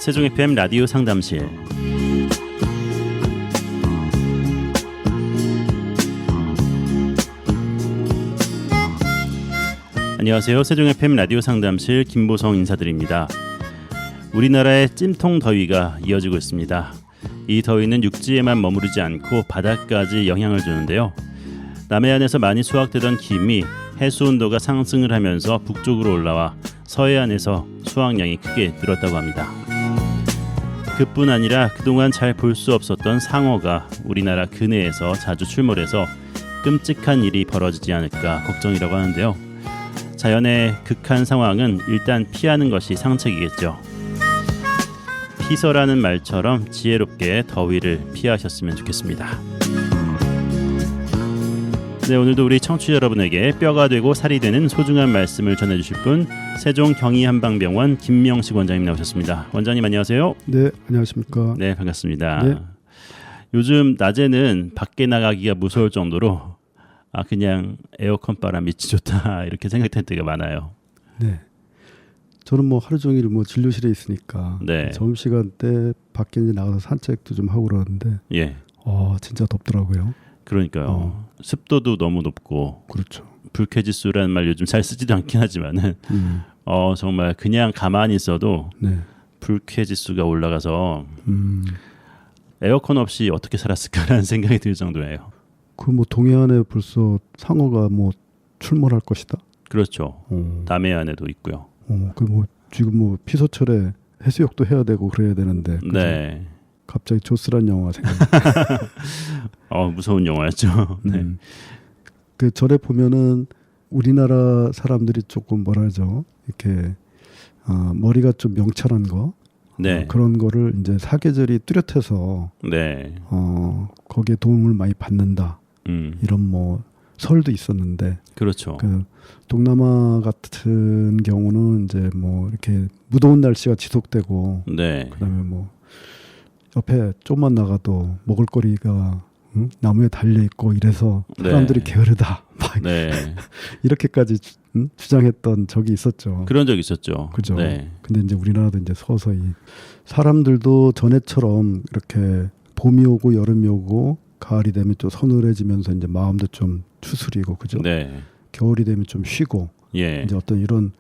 세종 FM 라디오 상담실. 안녕하세요. 세종 FM 라디오 상담실 김보성 인사드립니다. 우리나라의 찜통 더위가 이어지고 있습니다. 이 더위는 육지에만 머무르지 않고 바다까지 영향을 주는데요. 남해안에서 많이 수확되던 김이 해수 온도가 상승을 하면서 북쪽으로 올라와 서해안에서 수확량이 크게 늘었다고 합니다. 그뿐 아니라 그동안 잘 볼 수 없었던 상어가 우리나라 근해에서 자주 출몰해서 끔찍한 일이 벌어지지 않을까 걱정이라고 하는데요. 자연의 극한 상황은 일단 피하는 것이 상책이겠죠. 피서라는 말처럼 지혜롭게 더위를 피하셨으면 좋겠습니다. 네, 오늘도 우리 청취자 여러분에게 뼈가 되고 살이 되는 소중한 말씀을 전해주실 분, 세종 경희한방병원 김명식 원장님 나오셨습니다. 원장님 안녕하세요. 네, 안녕하십니까. 네, 반갑습니다. 네. 요즘 낮에는 밖에 나가기가 무서울 정도로 그냥 에어컨 바람 밑이 좋다 이렇게 생각할 때가 많아요. 네, 저는 뭐 하루 종일 뭐 진료실에 있으니까 네. 점심시간 때 밖에 이제 나가서 산책도 좀 하고 그러는데 예, 진짜 덥더라고요. 그러니까요. 습도도 너무 높고 그렇죠. 불쾌지수라는 말 요즘 잘 쓰지도 않긴 하지만은 정말 그냥 가만히 있어도 네. 불쾌지수가 올라가서 에어컨 없이 어떻게 살았을까라는 생각이 들 정도예요. 그 뭐 동해안에 벌써 상어가 뭐 출몰할 것이다. 그렇죠. 남해안에도 있고요. 그 뭐 지금 뭐 피서철에 해수욕도 해야 되고 그래야 되는데. 그죠? 네. 갑자기 조스란 영화 생각. 무서운 영화였죠. 네. 그 절에 보면은 우리나라 사람들이 조금 뭐라 하죠? 이렇게 머리가 좀 명찰한 거. 네. 그런 거를 이제 사계절이 뚜렷해서 네. 거기에 도움을 많이 받는다. 이런 뭐 설도 있었는데. 그렇죠. 그 동남아 같은 경우는 이제 뭐 이렇게 무더운 날씨가 지속되고. 네. 그다음에 뭐 옆에 좀만 나가도 먹을거리가 나무에 달려 있고 이래서 사람들이 네. 게으르다. 막 네. 이렇게까지 주장했던 적이 있었죠. 그런 적 있었죠. 그죠. 네. 근데 이제 우리나라도 이제 서서히 사람들도 전에처럼 이렇게 봄이 오고 여름이 오고 가을이 되면 좀 서늘해지면서 이제 마음도 좀 추스리고 그죠. 네. 겨울이 되면 좀 쉬고 예. 이제 어떤 이런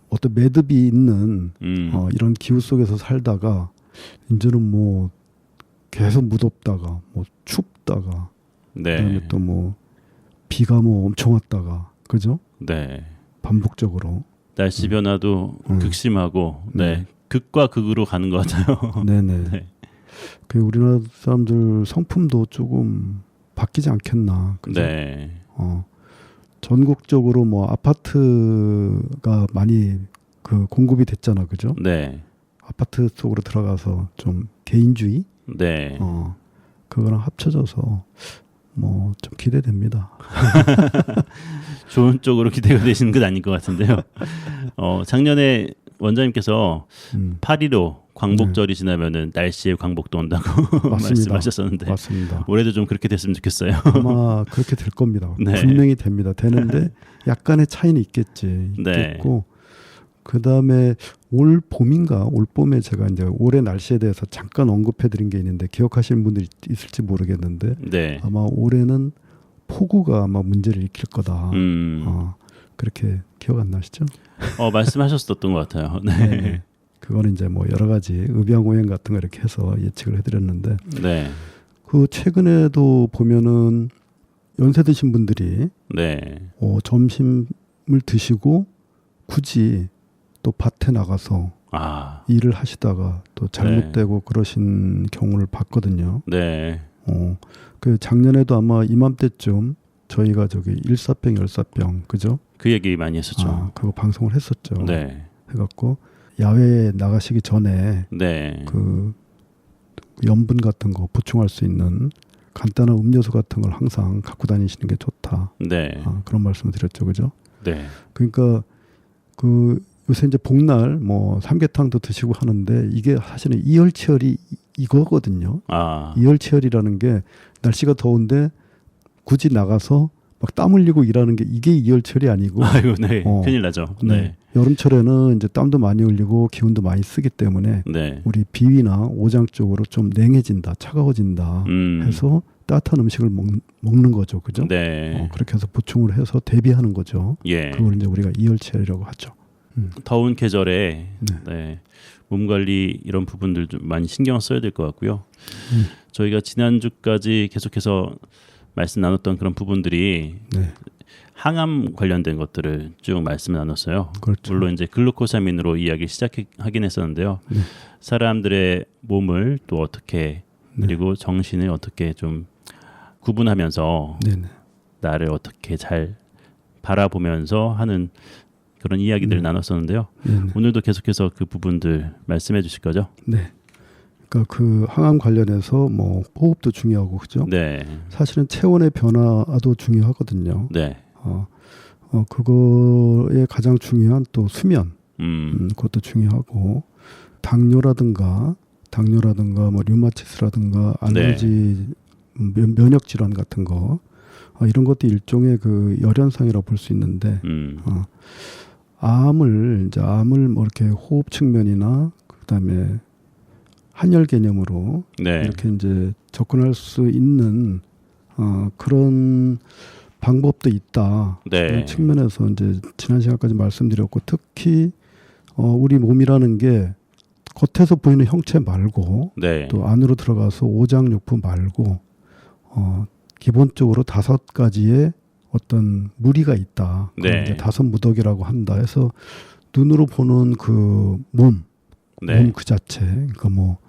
어떤 매듭이 있는 이런 기후 속에서 살다가 이제는 뭐 계속 무덥다가 뭐 춥다가 네. 그다음에 또 뭐 비가 뭐 엄청 왔다가 그죠? 네. 반복적으로 날씨 변화도 극심하고 네. 극과 극으로 가는 것 같아요. 네네. 네. 그 우리나라 사람들 성품도 조금 바뀌지 않겠나. 그죠? 네. 전국적으로 뭐 아파트가 많이 그 공급이 됐잖아, 그죠? 네. 아파트 속으로 들어가서 좀 개인주의, 네. 그거랑 합쳐져서 뭐 좀 기대됩니다. 좋은 쪽으로 기대가 되시는 건 아닐 것 같은데요. 작년에 원장님께서 8.15 광복절이 지나면은 날씨에 광복도 온다고 말씀하셨었는데 맞습니다. 올해도 좀 그렇게 됐으면 좋겠어요. 아마 그렇게 될 겁니다. 네. 분명히 됩니다. 되는데 약간의 차이는 있겠고 네. 그다음에 올 봄인가 올 봄에 제가 이제 올해 날씨에 대해서 잠깐 언급해드린 게 있는데 기억하시는 분들이 있을지 모르겠는데 네. 아마 올해는 폭우가 아마 문제를 일으킬 거다. 그렇게 기억 안 나시죠? 말씀하셨었던 것 같아요. 네. 네. 그거는 이제 뭐 여러 가지 의병오행 같은 거 이렇게 해서 예측을 해드렸는데 네. 그 최근에도 보면은 연세 드신 분들이 네. 점심을 드시고 굳이 또 밭에 나가서 일을 하시다가 또 잘못되고 그러신 경우를 봤거든요. 네. 그 작년에도 아마 이맘때쯤 저희가 저기 일사병 열사병 그죠? 그 얘기 많이 했었죠. 그거 방송을 했었죠. 네. 해갖고 야외에 나가시기 전에 네. 그 염분 같은 거 보충할 수 있는 간단한 음료수 같은 걸 항상 갖고 다니시는 게 좋다. 네. 그런 말씀을 드렸죠, 그죠? 네. 그러니까 그 요새 이제 복날 뭐 삼계탕도 드시고 하는데 이게 사실은 이열치열이 이거거든요. 이열치열이라는 게 날씨가 더운데 굳이 나가서 막 땀 흘리고 일하는 게 이게 이열치열이 아니고 아이고, 네. 큰일 나죠. 네. 여름철에는 이제 땀도 많이 흘리고 기운도 많이 쓰기 때문에 네. 우리 비위나 오장 쪽으로 좀 냉해진다, 차가워진다 해서 따뜻한 음식을 먹는 거죠, 그죠? 네. 그렇게 해서 보충을 해서 대비하는 거죠. 예. 그걸 이제 우리가 이열치열이라고 하죠. 더운 계절에 네. 네. 몸 관리 이런 부분들 좀 많이 신경 써야 될 것 같고요. 저희가 지난주까지 계속해서 말씀 나눴던 그런 부분들이 네. 항암 관련된 것들을 쭉 말씀 나눴어요. 그렇죠. 물론 이제 글루코사민으로 이야기 시작하긴 했었는데요. 네. 사람들의 몸을 또 어떻게 그리고 정신을 어떻게 좀 구분하면서 네네. 나를 어떻게 잘 바라보면서 하는 그런 이야기들을 나눴었는데요. 네네. 오늘도 계속해서 그 부분들 말씀해 주실 거죠? 네. 그러니까 그 항암 관련해서 뭐 호흡도 중요하고 그죠? 네. 사실은 체온의 변화도 중요하거든요. 네. 그거에 가장 중요한 또 수면, 그것도 중요하고 당뇨라든가 뭐 류마티스라든가 알레르기, 면역 질환 같은 거 이런 것도 일종의 그 열현상이라고 볼 수 있는데 암을 뭐 이렇게 호흡 측면이나 그다음에 한열 개념으로 네. 이렇게 이제 접근할 수 있는 그런 방법도 있다. 네. 그런 측면에서 이제 지난 시간까지 말씀드렸고 특히 우리 몸이라는 게 겉에서 보이는 형체 말고 네. 또 안으로 들어가서 오장육부 말고 기본적으로 5가지의 어떤 무리가 있다. 네. 이제 5무더기라고 한다. 해서 눈으로 보는 그 몸 그 자체, 그러니까 뭐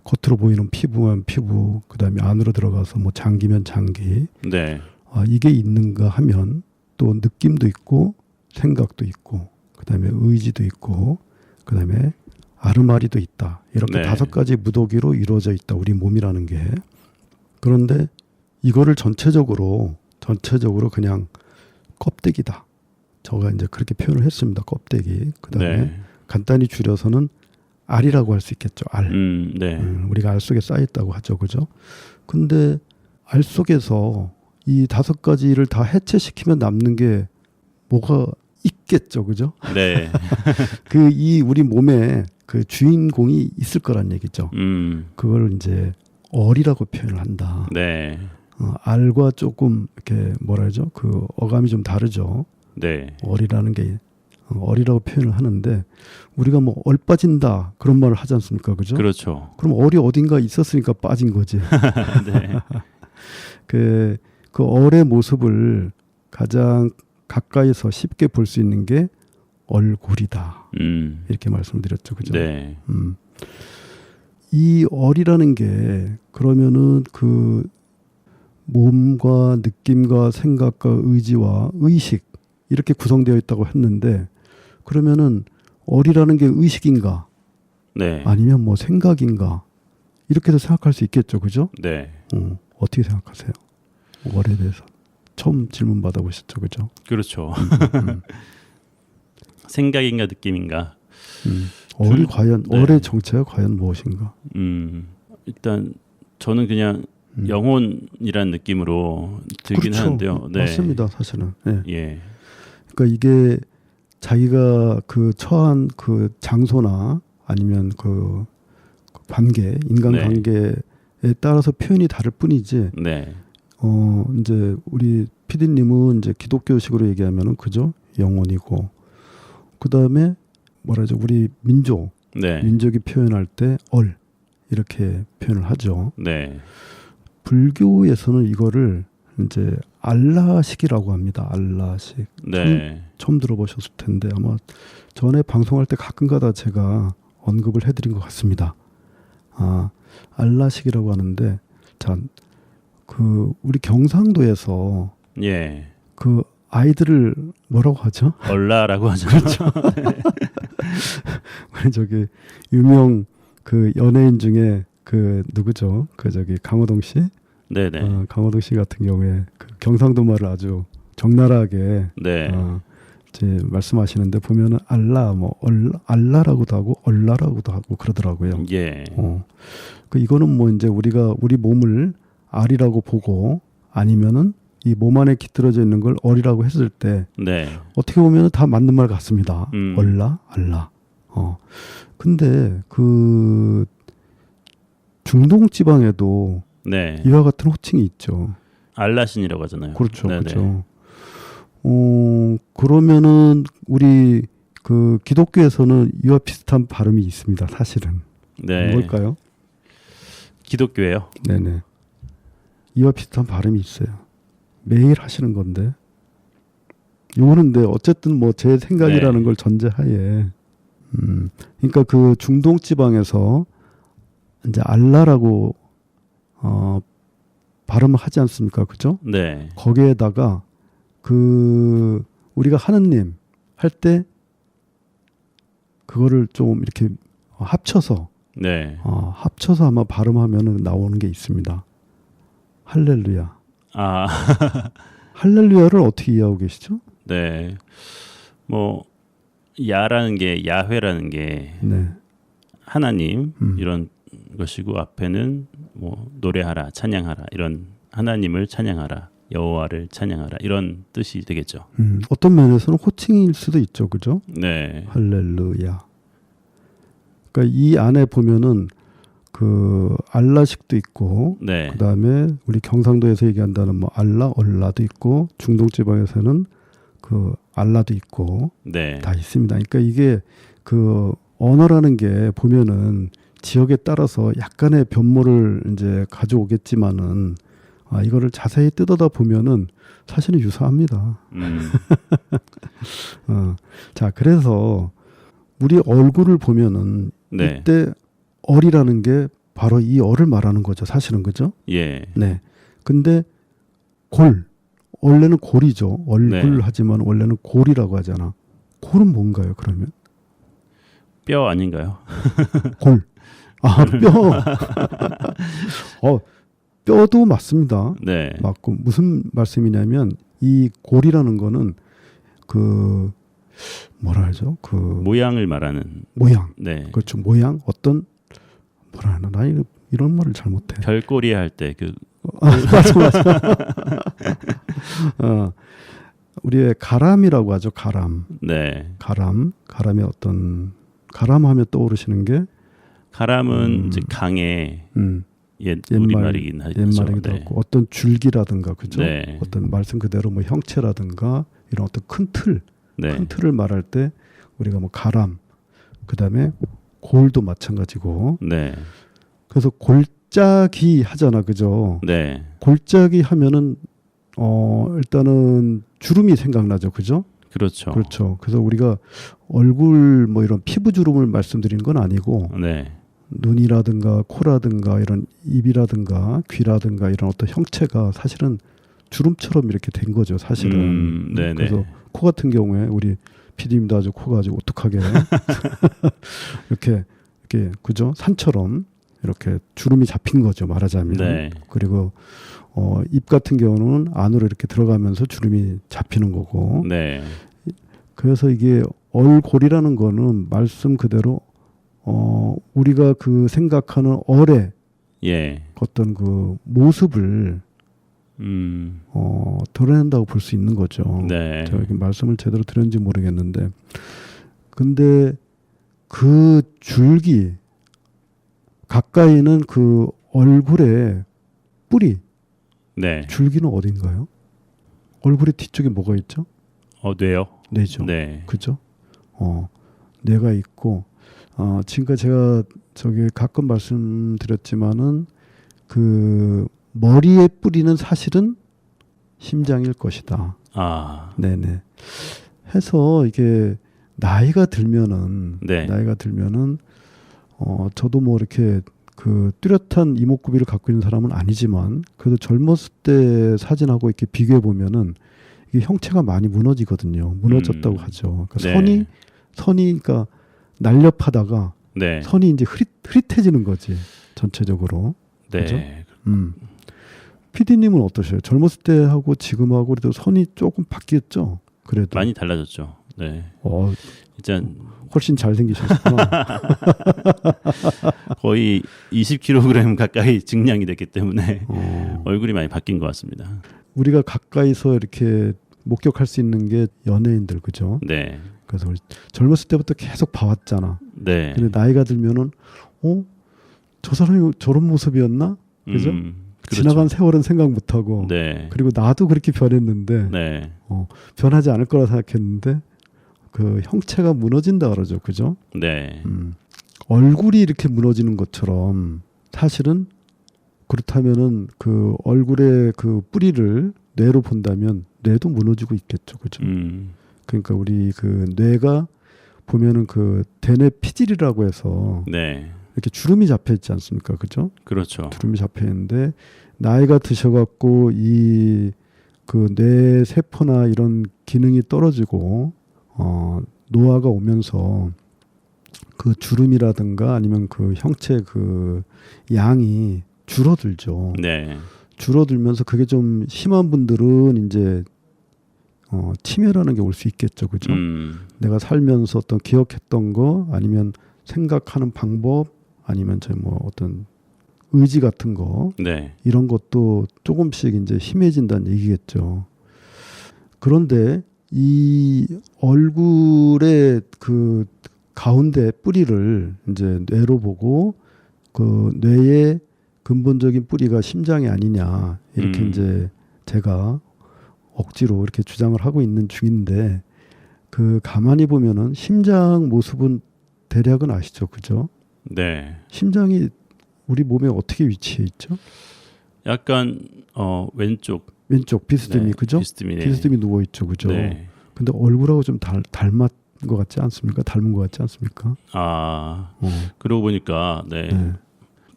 겉으로 보이는 피부면 피부, 그다음에 안으로 들어가서 뭐 장기면 장기, 네. 이게 있는가 하면 또 느낌도 있고 생각도 있고, 그다음에 의지도 있고, 그다음에 아르마리도 있다. 이렇게 5가지 무더기로 이루어져 있다. 우리 몸이라는 게. 그런데 이거를 전체적으로 그냥 껍데기다. 제가 이제 그렇게 표현을 했습니다. 껍데기. 그다음에 간단히 줄여서는 알이라고 할 수 있겠죠. 알. 우리가 알 속에 쌓여 있다고 하죠. 그죠? 근데 알 속에서 이 5가지를 다 해체시키면 남는 게 뭐가 있겠죠. 그죠? 네. 이 우리 몸에 그 주인공이 있을 거란 얘기죠. 그걸 이제 얼이라고 표현을 한다. 네. 알과 조금 이렇게 뭐라 하죠? 그 어감이 좀 다르죠. 네. 얼이라는 게 얼이라고 표현을 하는데 우리가 뭐 얼 빠진다 그런 말을 하지 않습니까? 그죠? 그렇죠. 그럼 얼이 어딘가 있었으니까 빠진 거지. 네. 그 얼의 모습을 가장 가까이서 쉽게 볼 수 있는 게 얼굴이다. 이렇게 말씀을 드렸죠. 그죠? 네. 이 얼이라는 게 그러면은 그 몸과 느낌과 생각과 의지와 의식 이렇게 구성되어 있다고 했는데 그러면은 얼이라는 게 의식인가? 네. 아니면 뭐 생각인가? 이렇게도 생각할 수 있겠죠. 그죠? 네. 어떻게 생각하세요? 얼에 대해서 처음 질문 받아보셨죠. 그죠? 그렇죠. 생각인가 느낌인가? 얼이 과연 얼의 정체가 과연 무엇인가? 일단 저는 그냥 영혼이란 느낌으로 들긴 그렇죠. 하는데요. 네. 맞습니다. 사실은. 네. 예. 그러니까 이게 자기가 그 처한 그 장소나 아니면 그 관계, 인간 관계에 따라서 표현이 다를 뿐이지. 네. 이제 우리 PD님은 이제 기독교식으로 얘기하면은 그죠? 영혼이고. 그다음에 뭐라죠? 우리 민족이 표현할 때 얼 이렇게 표현을 하죠. 네. 불교에서는 이거를 이제 알라식이라고 합니다. 알라식. 네. 처음 들어보셨을 텐데 아마 전에 방송할 때 가끔가다 제가 언급을 해드린 것 같습니다. 알라식이라고 하는데 자, 그 우리 경상도에서 그 아이들을 뭐라고 하죠? 얼라라고 하죠. 그렇죠. 우리 저기 유명 그 연예인 중에 그 누구죠? 그 저기 강호동 씨. 네네. 강호동 씨 같은 경우에 그 경상도 말을 아주 적나라하게 이제 말씀하시는데 보면은 알라 뭐 알라라고도 하고 얼라라고도 하고 그러더라고요. 예. 그 이거는 뭐 이제 우리가 우리 몸을 알이라고 보고 아니면은 이 몸 안에 깃들어져 있는 걸 얼이라고 했을 때 네. 어떻게 보면 다 맞는 말 같습니다. 음. 얼라, 알라. 근데 그 중동 지방에도 네. 이와 같은 호칭이 있죠. 알라신이라고 하잖아요. 그렇죠, 네네. 그렇죠. 그러면은 우리 그 기독교에서는 이와 비슷한 발음이 있습니다. 사실은 네. 뭘까요? 기독교예요. 네네. 이와 비슷한 발음이 있어요. 매일 하시는 건데. 요거는 근데 어쨌든 뭐 제 생각이라는 네. 걸 전제하에. 그러니까 그 중동 지방에서 이제 알라라고 발음을 하지 않습니까? 그죠? 네. 거기에다가 그 우리가 하느님 할 때 그거를 좀 이렇게 합쳐서 네. 합쳐서 아마 발음하면 나오는 게 있습니다. 할렐루야. 아, 할렐루야를 어떻게 이해하고 계시죠? 네. 뭐 야라는 게 야훼라는 게 네. 하나님 이런 것이고 앞에는 뭐 노래하라, 찬양하라 이런 하나님을 찬양하라, 여호와를 찬양하라 이런 뜻이 되겠죠. 어떤 면에서는 호칭일 수도 있죠, 그죠? 네. 할렐루야. 그러니까 이 안에 보면은 그 알라식도 있고, 네. 그 다음에 우리 경상도에서 얘기한다는 뭐 알라, 얼라도 있고, 중동 지방에서는 그 알라도 있고 네. 다 있습니다. 그러니까 이게 그 언어라는 게 보면은 지역에 따라서 약간의 변모를 이제 가져오겠지만은 이거를 자세히 뜯어다 보면은 사실은 유사합니다. 자, 그래서 우리 얼굴을 보면은 네. 이때 얼이라는 게 바로 이 얼을 말하는 거죠. 사실은 그죠? 예. 네. 근데 원래는 골이죠. 얼굴 네. 하지만 원래는 골이라고 하잖아. 골은 뭔가요? 그러면 뼈 아닌가요? 골. 뼈. 뼈도 맞습니다. 네. 맞고 무슨 말씀이냐면 이 골이라는 거는 그 뭐라 하죠? 그 모양을 말하는. 모양. 네. 그렇죠. 모양 어떤 뭐라 하나 나 이런 말을 잘 못해. 별꼬리 할 때 그 맞아. 우리의 가람이라고 하죠. 가람. 네. 가람의 어떤 가람하면 떠오르시는 게 가람은 이제 강의 옛 우리말이긴 하죠. 옛말이기도 네. 하고 어떤 줄기라든가 그죠? 네. 어떤 말씀 그대로 뭐 형체라든가 이런 어떤 큰 틀, 네. 큰 틀을 말할 때 우리가 뭐 가람, 그다음에 골도 마찬가지고. 네. 그래서 골짜기 하잖아, 그죠? 네. 골짜기 하면은 일단은 주름이 생각나죠, 그죠? 그렇죠. 그렇죠. 그래서 우리가 얼굴 뭐 이런 피부 주름을 말씀드리는 건 아니고 네. 눈이라든가 코라든가 이런 입이라든가 귀라든가 이런 어떤 형체가 사실은 주름처럼 이렇게 된 거죠, 사실은. 네네. 그래서 코 같은 경우에 우리 PD님도 아주 코가 아주 오뚝하게 이렇게 그죠? 산처럼 이렇게 주름이 잡힌 거죠, 말하자면. 네. 그리고 입 같은 경우는 안으로 이렇게 들어가면서 주름이 잡히는 거고. 네. 그래서 이게 얼골이라는 거는 말씀 그대로 우리가 그 생각하는 얼의 예. 어떤 그 모습을 드러낸다고 볼 수 있는 거죠. 네. 제가 이렇게 말씀을 제대로 드렸는지 모르겠는데, 근데 그 줄기 가까이는 그 얼굴의 뿌리, 네. 줄기는 어딘가요? 얼굴의 뒤쪽에 뭐가 있죠? 뇌요. 뇌죠. 네. 그죠? 뇌가 있고, 지금까지 제가 가끔 말씀드렸지만은 그 머리의 뿌리는 사실은 심장일 것이다. 네네. 해서 이게 나이가 들면은 네. 저도 뭐 이렇게 그 뚜렷한 이목구비를 갖고 있는 사람은 아니지만 그래도 젊었을 때 사진하고 이렇게 비교해 보면은 이게 형체가 많이 무너지거든요. 무너졌다고 하죠. 그러니까 네. 선이 그러니까 날렵하다가 네. 선이 이제 흐릿해지는 거지, 전체적으로. 네. 그죠? PD님은 어떠세요? 젊었을 때하고 지금하고 그래도 선이 조금 바뀌었죠? 그래도 많이 달라졌죠. 네. 일단 훨씬 잘생기셨구나. 거의 20kg 가까이 증량이 됐기 때문에 얼굴이 많이 바뀐 것 같습니다. 우리가 가까이서 이렇게 목격할 수 있는 게 연예인들 그죠? 네. 그래서 우리 젊었을 때부터 계속 봐왔잖아. 네. 근데 나이가 들면은 저 사람이 저런 모습이었나? 그죠? 그렇죠. 지나간 세월은 생각 못하고 네. 그리고 나도 그렇게 변했는데 네. 변하지 않을 거라 생각했는데 그 형체가 무너진다 그러죠. 그죠? 네. 얼굴이 이렇게 무너지는 것처럼 사실은 그렇다면은 그 얼굴의 그 뿌리를 뇌로 본다면 뇌도 무너지고 있겠죠. 그죠? 그러니까 우리 그 뇌가 보면은 그 대뇌 피질이라고 해서 네. 이렇게 주름이 잡혀 있지 않습니까? 그죠? 그렇죠. 주름이 잡혀 있는데 나이가 드셔갖고 이 그 뇌 세포나 이런 기능이 떨어지고 노화가 오면서 그 주름이라든가 아니면 그 형체 그 양이 줄어들죠. 네. 줄어들면서 그게 좀 심한 분들은 이제 치매라는 게 올 수 있겠죠. 그죠? 내가 살면서 어떤 기억했던 거 아니면 생각하는 방법 아니면 뭐 어떤 의지 같은 거 네. 이런 것도 조금씩 이제 희미해진다는 얘기겠죠. 그런데 이 얼굴의 그 가운데 뿌리를 이제 뇌로 보고 그 뇌의 근본적인 뿌리가 심장이 아니냐 이렇게 이제 제가 억지로 이렇게 주장을 하고 있는 중인데 그 가만히 보면은 심장 모습은 대략은 아시죠, 그죠? 네. 심장이 우리 몸에 어떻게 위치해 있죠? 약간 왼쪽 비스듬히 네, 그죠? 비스듬히, 네. 비스듬히 누워 있죠, 그죠? 네. 근데 얼굴하고 좀 닮은 것 같지 않습니까? 닮은 것 같지 않습니까? 그러고 보니까 네. 네.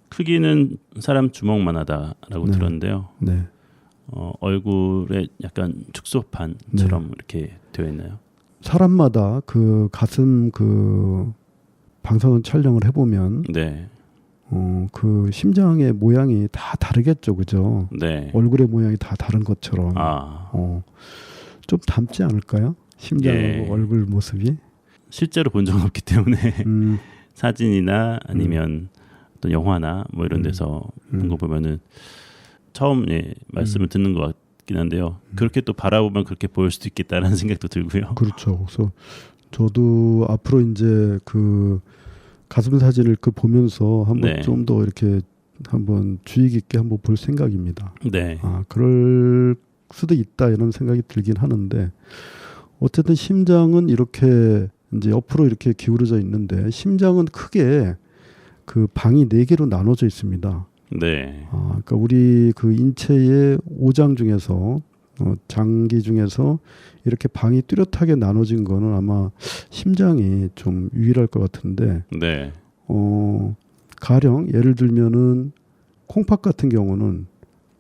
크기는 사람 주먹만하다라고 네. 들었는데요. 네. 얼굴에 약간 축소판처럼 이렇게 되어 있나요? 사람마다 그 가슴 그 방사선 촬영을 해보면 네. 그 심장의 모양이 다 다르겠죠, 그죠? 네. 얼굴의 모양이 다 다른 것처럼 좀 닮지 않을까요? 심장하고 예. 얼굴 모습이 실제로 본 적은 없기 때문에 사진이나 아니면 음. 어떤 영화나 뭐 이런 데서 본 거 보면은 처음 말씀을 듣는 것 같긴 한데요. 그렇게 또 바라보면 그렇게 보일 수도 있겠다라는 생각도 들고요. 그렇죠. 그래서 저도 앞으로 이제 그 가슴 사진을 그 보면서 한번 네. 좀 더 이렇게 한번 주의 깊게 한번 볼 생각입니다. 네. 그럴 수도 있다 이런 생각이 들긴 하는데 어쨌든 심장은 이렇게 이제 옆으로 이렇게 기울어져 있는데 심장은 크게 그 방이 4개로 나눠져 있습니다. 네. 그러니까 우리 그 인체의 5장 중에서 장기 중에서 이렇게 방이 뚜렷하게 나눠진 거는 아마 심장이 좀 유일할 것 같은데 네. 가령 예를 들면은 콩팥 같은 경우는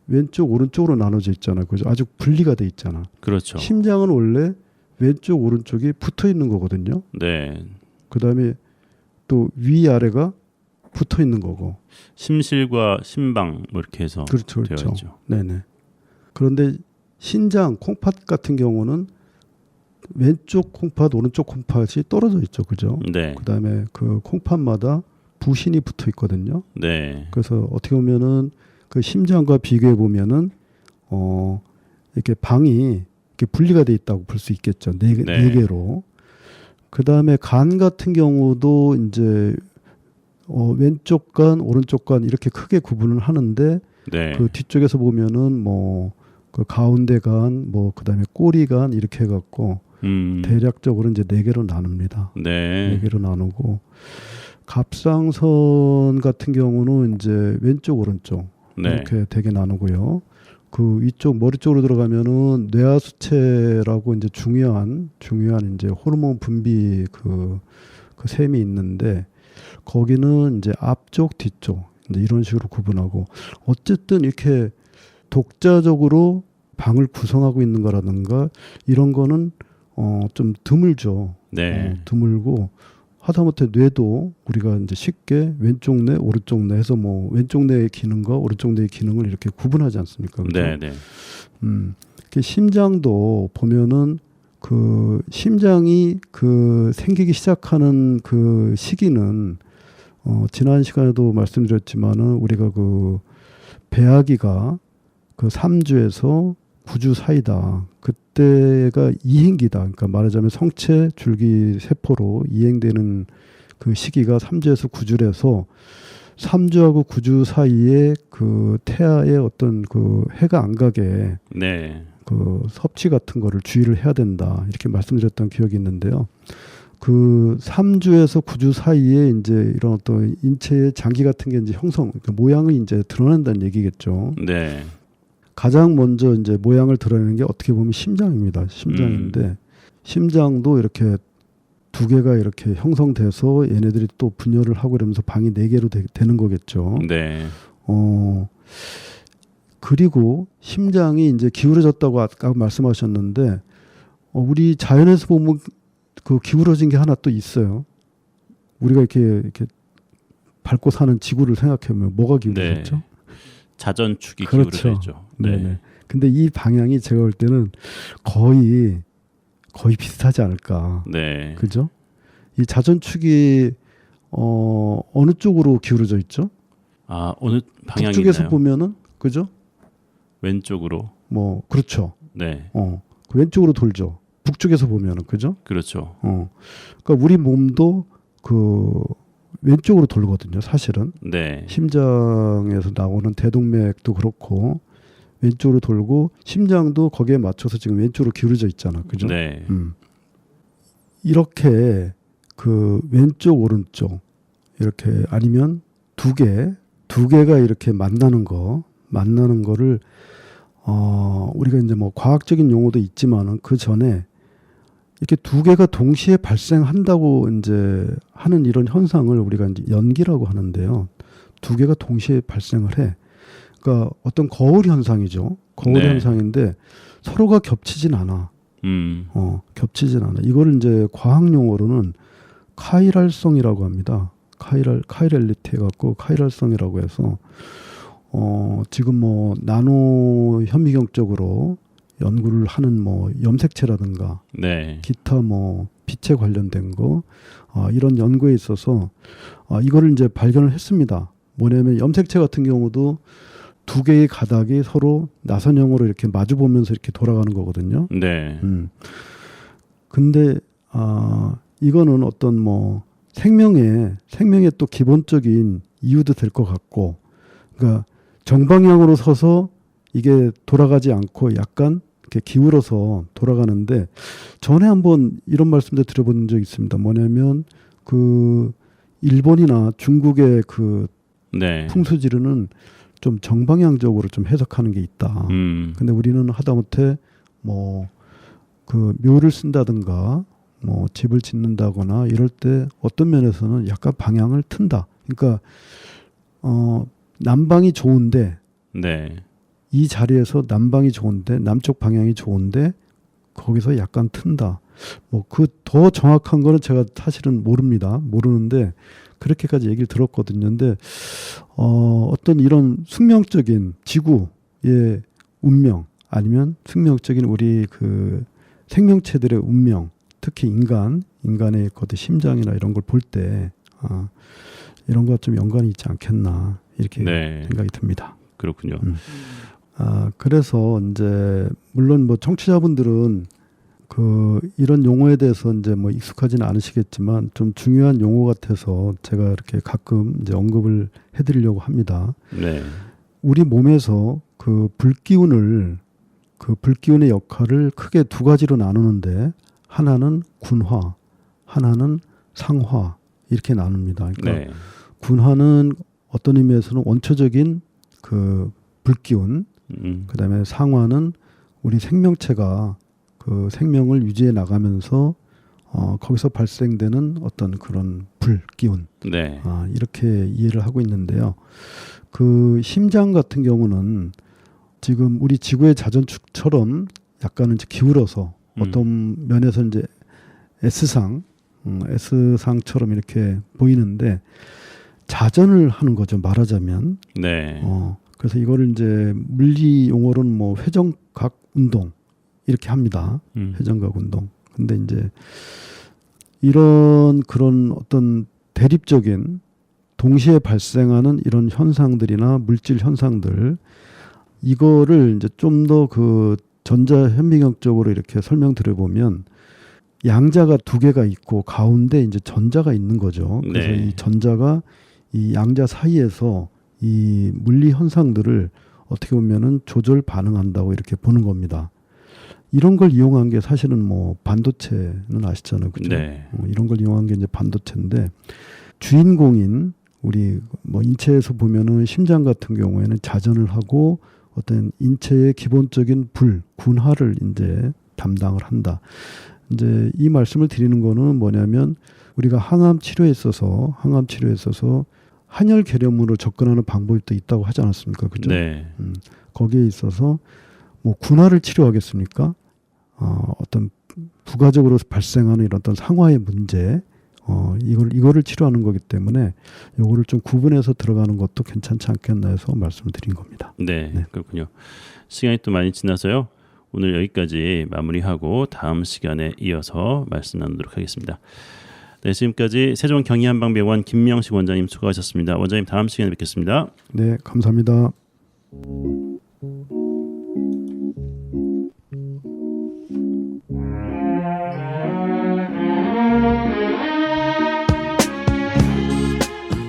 왼쪽 오른쪽으로 나눠져 있잖아. 그죠? 아주 분리가 돼 있잖아. 그렇죠. 심장은 원래 왼쪽 오른쪽이 붙어 있는 거거든요. 네. 그다음에 또 위아래가 붙어 있는 거고. 심실과 심방 뭐 이렇게 해서 그렇죠. 되어 그렇죠. 있죠. 네네. 그런데 신장 콩팥 같은 경우는 왼쪽 콩팥 오른쪽 콩팥이 떨어져 있죠. 그죠? 네. 그다음에 그 콩팥마다 부신이 붙어 있거든요. 네. 그래서 어떻게 보면은 그 심장과 비교해 보면은 이렇게 방이 이렇게 분리가 돼 있다고 볼 수 있겠죠. 네 개로. 그다음에 간 같은 경우도 이제 왼쪽 간, 오른쪽 간 이렇게 크게 구분을 하는데 네. 그 뒤쪽에서 보면은 뭐 그 가운데 간, 뭐 그다음에 꼬리 간 이렇게 해갖고 대략적으로 이제 4개로 나눕니다. 네. 4개로 나누고 갑상선 같은 경우는 이제 왼쪽 오른쪽 네. 이렇게 되게 나누고요. 그 위쪽 머리 쪽으로 들어가면은 뇌하수체라고 이제 중요한 이제 호르몬 분비 그 셈이 있는데 거기는 이제 앞쪽 뒤쪽 이제 이런 식으로 구분하고 어쨌든 이렇게 독자적으로 방을 구성하고 있는 거라든가 이런 거는 좀 드물죠. 네. 드물고 하다못해 뇌도 우리가 이제 쉽게 왼쪽 뇌, 오른쪽 뇌 해서 뭐 왼쪽 뇌의 기능과 오른쪽 뇌의 기능을 이렇게 구분하지 않습니까? 그렇죠? 네, 네. 심장도 보면은 그 심장이 그 생기기 시작하는 그 시기는 지난 시간에도 말씀드렸지만은 우리가 그 배아기가 그 3주에서 구주 사이다. 그때가 이행기다. 그러니까 말하자면 성체 줄기 세포로 이행되는 그 시기가 3주에서 9주래서 3주하고 9주 사이에 그 태아의 어떤 그 해가 안 가게 네. 그 섭취 같은 거를 주의를 해야 된다. 이렇게 말씀드렸던 기억이 있는데요. 그 3주에서 9주 사이에 이제 이런 어떤 인체의 장기 같은 게 이제 형성, 그러니까 모양이 이제 드러난다는 얘기겠죠. 네. 가장 먼저 이제 모양을 드러내는 게 어떻게 보면 심장입니다. 심장인데 심장도 이렇게 두 개가 이렇게 형성돼서 얘네들이 또 분열을 하고 이러면서 방이 4개로 되는 거겠죠. 네. 그리고 심장이 이제 기울어졌다고 아까 말씀하셨는데 우리 자연에서 보면 그 기울어진 게 하나 또 있어요. 우리가 이렇게 밟고 사는 지구를 생각해보면 뭐가 기울어졌죠? 네. 자전축이 그렇죠. 기울어져 있죠. 네. 네네. 근데 이 방향이 제가 볼 때는 거의 비슷하지 않을까. 네. 그죠? 이 자전축이 어느 쪽으로 기울어져 있죠? 아, 어느 방향이 북쪽에서 있나요? 보면은 그죠? 왼쪽으로. 뭐 그렇죠. 네. 그 왼쪽으로 돌죠. 북쪽에서 보면은 그죠? 그렇죠. 그러니까 우리 몸도 그 왼쪽으로 돌거든요. 사실은 네. 심장에서 나오는 대동맥도 그렇고 왼쪽으로 돌고 심장도 거기에 맞춰서 지금 왼쪽으로 기울어져 있잖아. 그죠? 네. 이렇게 그 왼쪽 오른쪽 이렇게 아니면 두 개가 이렇게 만나는 거를 우리가 이제 뭐 과학적인 용어도 있지만은 그 전에 이렇게 두 개가 동시에 발생한다고 이제 하는 이런 현상을 우리가 이제 연기라고 하는데요. 두 개가 동시에 발생을 해. 그러니까 어떤 거울 현상이죠. 거울 네. 현상인데 서로가 겹치진 않아. 겹치진 않아. 이거를 이제 과학 용어로는 카이랄성이라고 합니다. 카이랄리티 해갖고 카이랄성이라고 해서 지금 뭐 나노 현미경 쪽으로 연구를 하는 뭐 염색체라든가 네. 기타 뭐 빛에 관련된 거 이런 연구에 있어서 이거를 이제 발견을 했습니다. 뭐냐면 염색체 같은 경우도 두 개의 가닥이 서로 나선형으로 이렇게 마주 보면서 이렇게 돌아가는 거거든요. 네. 근데 이거는 어떤 뭐 생명의 또 기본적인 이유도 될 것 같고, 그러니까 정방향으로 서서 이게 돌아가지 않고 약간 이렇게 기울어서 돌아가는데 전에 한번 이런 말씀도 드려본 적이 있습니다. 뭐냐면 그 일본이나 중국의 그 네. 풍수지르는 좀 정방향적으로 좀 해석하는 게 있다. 근데 우리는 하다못해 뭐 그 묘를 쓴다든가 뭐 집을 짓는다거나 이럴 때 어떤 면에서는 약간 방향을 튼다. 그러니까 남방이 좋은데 네. 이 자리에서 남방이 좋은데 남쪽 방향이 좋은데 거기서 약간 튼다. 뭐 그 더 정확한 거는 제가 사실은 모르는데 그렇게까지 얘기를 들었거든요. 근데 어떤 이런 숙명적인 지구의 운명 아니면 숙명적인 우리 그 생명체들의 운명, 특히 인간의 그 심장이나 이런 걸 볼 때 이런 거와 좀 연관이 있지 않겠나 이렇게 네. 생각이 듭니다. 그렇군요. 그래서 이제 물론 뭐 청취자분들은 그 이런 용어에 대해서 이제 뭐 익숙하지는 않으시겠지만 좀 중요한 용어 같아서 제가 이렇게 가끔 이제 언급을 해드리려고 합니다. 네. 우리 몸에서 그 불기운의 역할을 크게 두 가지로 나누는데 하나는 군화, 하나는 상화 이렇게 나눕니다. 그러니까 네. 군화는 어떤 의미에서는 원초적인 그 불기운, 그다음에 상화는 우리 생명체가 그 생명을 유지해 나가면서 거기서 발생되는 어떤 그런 불기운, 네. 이렇게 이해를 하고 있는데요. 그 심장 같은 경우는 지금 우리 지구의 자전축처럼 약간은 이제 기울어서 어떤 면에서 이제 S상처럼 이렇게 보이는데 자전을 하는 거죠. 말하자면. 네. 그래서 이거를 이제 물리 용어로는 뭐 회전각 운동 이렇게 합니다. 회전각 운동. 근데 이제 그런 어떤 대립적인 동시에 발생하는 이런 현상들이나 물질 현상들 이거를 이제 좀 더 그 전자 현미경적으로 이렇게 설명드려보면 양자가 두 개가 있고 가운데 이제 전자가 있는 거죠. 그래서 네. 이 전자가 이 양자 사이에서 이 물리 현상들을 어떻게 보면은 조절 반응한다고 이렇게 보는 겁니다. 이런 걸 이용한 게 사실은 뭐 반도체는 아시잖아요. 그죠? 네. 이런 걸 이용한 게 이제 반도체인데 주인공인 우리 뭐 인체에서 보면은 심장 같은 경우에는 자전을 하고 어떤 인체의 기본적인 군화를 이제 담당을 한다. 이제 이 말씀을 드리는 거는 뭐냐면 우리가 항암 치료에 있어서 한열 계렴으로 접근하는 방법이 또 있다고 하지 않았습니까? 그죠? 네. 거기에 있어서 뭐 군화를 치료하겠습니까? 어떤 부가적으로 발생하는 이런 어떤 상하의 문제, 이거를 치료하는 거기 때문에 요거를 좀 구분해서 들어가는 것도 괜찮지 않겠나 해서 말씀을 드린 겁니다. 네, 네. 그렇군요. 시간이 또 많이 지나서요. 오늘 여기까지 마무리하고 다음 시간에 이어서 말씀 나누도록 하겠습니다. 네, 지금까지 세종경희한방병원 김명식 원장님 수고하셨습니다. 원장님 다음 시간에 뵙겠습니다. 네, 감사합니다.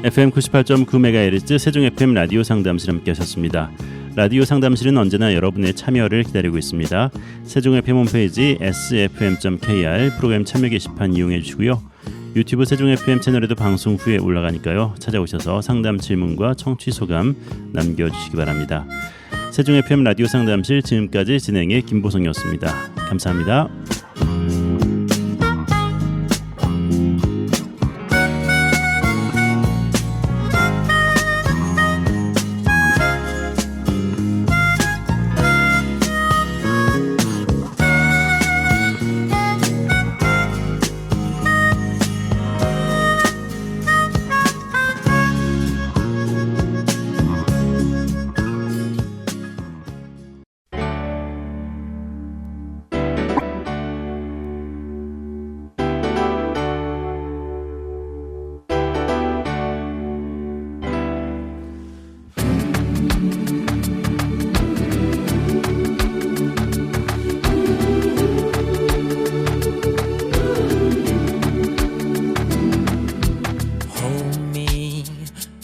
FM 98.9MHz 세종 FM 라디오 상담실 함께하셨습니다. 라디오 상담실은 언제나 여러분의 참여를 기다리고 있습니다. 세종 FM 홈페이지 sfm.kr 프로그램 참여 게시판 이용해 주시고요. 유튜브 세종 FM 채널에도 방송 후에 올라가니까요. 찾아오셔서 상담 질문과 청취 소감 남겨주시기 바랍니다. 세종 FM 라디오 상담실 지금까지 진행의 김보성이었습니다. 감사합니다.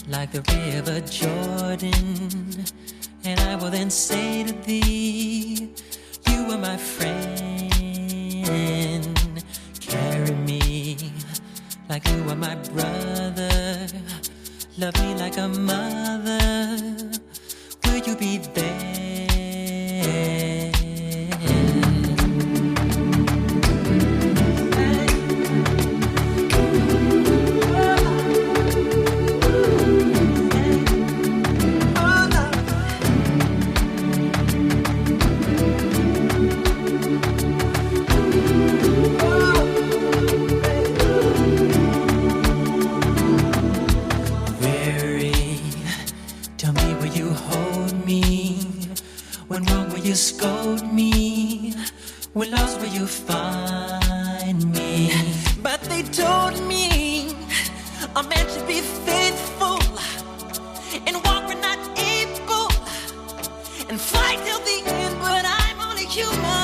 like the river Jordan, and I will then say to thee, you are my friend. Carry me like you are my brother, love me like a mother. Will you be there? Scold me, when lost will you find me? But they told me a man should be faithful and walk when not able and fight till the end, but I'm only human.